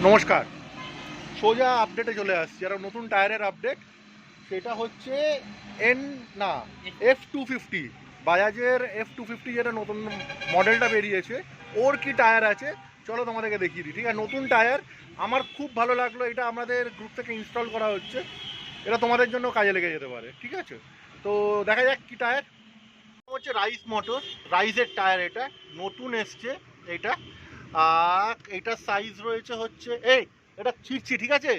নমস্কার, সোজা আপডেটে চলে আসছি। আর নতুন টায়ারের আপডেট, সেটা হচ্ছে F250, বাজাজের F250 যেটা নতুন মডেলটা বেরিয়েছে, ওর কি টায়ার আছে চলো তোমাদেরকে দেখিয়ে দিই। ঠিক আছে, নতুন টায়ার আমার খুব ভালো লাগলো। এটা আমাদের গ্রুপ থেকে ইনস্টল করা হচ্ছে, এটা তোমাদের জন্য কাজে লেগে যেতে পারে। ঠিক আছে, তো দেখা যাক কি টায়ার হচ্ছে। রাইস মোটর, রাইসের টায়ার, এটা নতুন এসছে এটা। আর এটার সাইজ রয়েছে হচ্ছে এটা ছিটছি, ঠিক আছে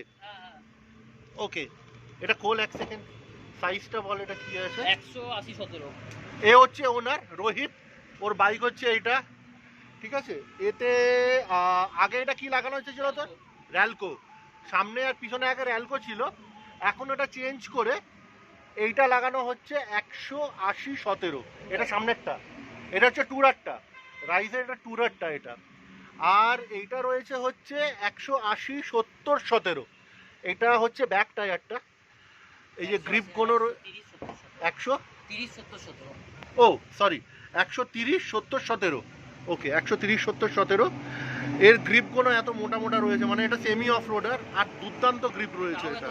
ওকে। এটা খোল এক সেকেন্ড, সাইজটা বল এটা কি আছে। 180/17 এ হচ্ছে ওনার রোহিত, ওর বাইক হচ্ছে এইটা। ঠিক আছে, এতে আগে এটা কি লাগানো হচ্ছে ছিল তো র্যালকো, সামনে আর পিছনে আগে র্যালকো ছিল, এখন এটা চেঞ্জ করে এইটা লাগানো হচ্ছে 180/17। এটা সামনেরটা, এটা হচ্ছে টুরারটা, রাইজের এটা টুরারটা এটা। আর এইটা রয়েছে হচ্ছে 180/70/17, এটা হচ্ছে ব্যাক টায়ারটা। এই যে গ্রিপ কোনো 130/70 ও সরি 130/70/17, ওকে 130/70/17। এর গ্রিপ কোনো এত মোটা মোটা রয়েছে, মানে এটা সেমি অফ রোডার আর দুর্দান্ত গ্রিপ রয়েছে এটা।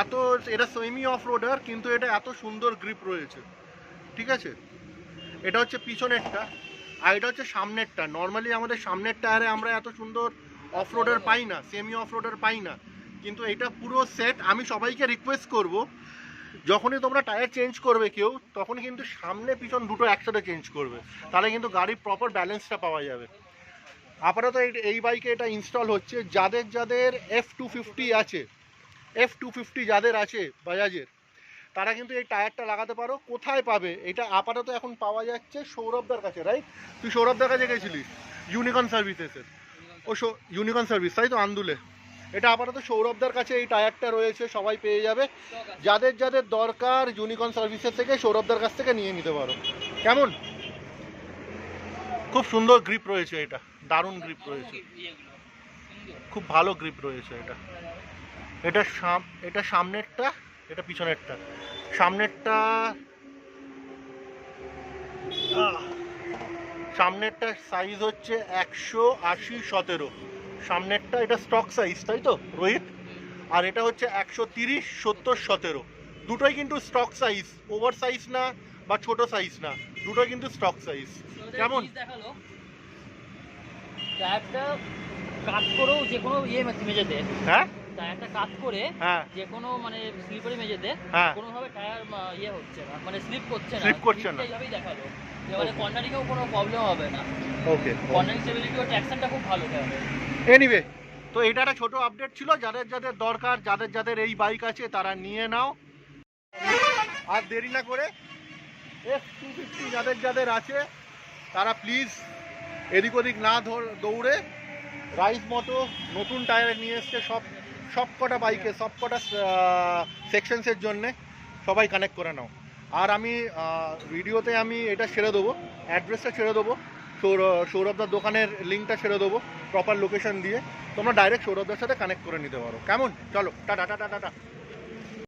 এত এটা সেমি অফ রোডার কিন্তু এটা এত সুন্দর গ্রিপ রয়েছে। ঠিক আছে, এটা হচ্ছে পিছনেরটা আর এটা হচ্ছে সামনেরটা। নর্মালি আমাদের সামনের টায়ারে আমরা এত সুন্দর অফ রোডার পাই না, সেমি অফ রোডার পাই না, কিন্তু এটা পুরো সেট। আমি সবাইকে রিকোয়েস্ট করব, যখনই তোমরা টায়ার চেঞ্জ করবে কেউ, তখন কিন্তু সামনে পিছন দুটো একসাথে চেঞ্জ করবে, তাহলে কিন্তু গাড়ির প্রপার ব্যালেন্সটা পাওয়া যাবে। আপাতত এই বাইকে এটা ইনস্টল হচ্ছে। যাদের যাদের F250 আছে, F250 যাদের আছে বাজাজের, তারা কিন্তু এই টায়ারটা লাগাতে পারো। কোথায় পাবে এটা? আপাতত এখন পাওয়া যাচ্ছে সৌরভদার কাছে, রাইট? তুই সৌরভদার কাছে গেছিলিস ইউনিকর্ন সার্ভিসেসের, ও ইউনিকর্ন সার্ভিস, তাই তো, আন্দুলে। এটা আপাতত সৌরভদার কাছে এই টায়ারটা রয়েছে, সবাই পেয়ে যাবে। যাদের যাদের দরকার ইউনিকর্ন সার্ভিসের থেকে সৌরভদার কাছ থেকে নিয়ে নিতে পারো। কেমন, খুব সুন্দর গ্রিপ রয়েছে, এটা দারুণ গ্রিপ রয়েছে, খুব ভালো গ্রিপ রয়েছে এটা। এটা সামনেরটা, এটা পিছনেরটা। সামনেরটা সাইজ হচ্ছে 180/17, সামনেরটা। এটা স্টক সাইজ, তাই তো রোহিত? আর এটা হচ্ছে 130/70/17। দুটোই কিন্তু স্টক সাইজ, ওভার সাইজ না বা ছোট সাইজ না, দুটোই কিন্তু স্টক সাইজ। কেমন দেখালো টায়ারটা কাট করেও যে কোনো মেঝেতে, হ্যাঁ টায়ারটা কাট করে হ্যাঁ যে কোনো মানে স্লিপারি মেঝেতে হ্যাঁ কোনোভাবে টায়ার হচ্ছে না, মানে স্লিপ করছে না, স্লিপ করছে না। এইভাবেই দেখালো। এবারে কর্নারিংয়েও কোনো প্রবলেম হবে না। ওকে, কর্নারিং স্টেবিলিটি ও ট্র্যাকশনটা খুব ভালো হবে। এনিওয়ে, তো এটা একটা ছোট আপডেট ছিল। যাদের যাদের দরকার, যাদের যাদের এই বাইক আছে, তারা নিয়ে নাও। আর দেরি না করে F250 যাদের যাদের আছে, তারা প্লিজ এদিক ওদিক না দৌড়ে রাইস মতো নতুন টায়ার নিয়ে এসছে সব কটা বাইকে, সব কটা সেকশনসের জন্যে। সবাই কানেক্ট করে নাও। আর আমি ভিডিওতে আমি এটা ছেড়ে দেবো, অ্যাড্রেসটা ছেড়ে দেবো, সৌরভদার দোকানের লিঙ্কটা ছেড়ে দেবো প্রপার লোকেশন দিয়ে। তোমরা ডাইরেক্ট সৌরভদার সাথে কানেক্ট করে নিতে পারো। কেমন, চলো টাটা টাটা টাটা।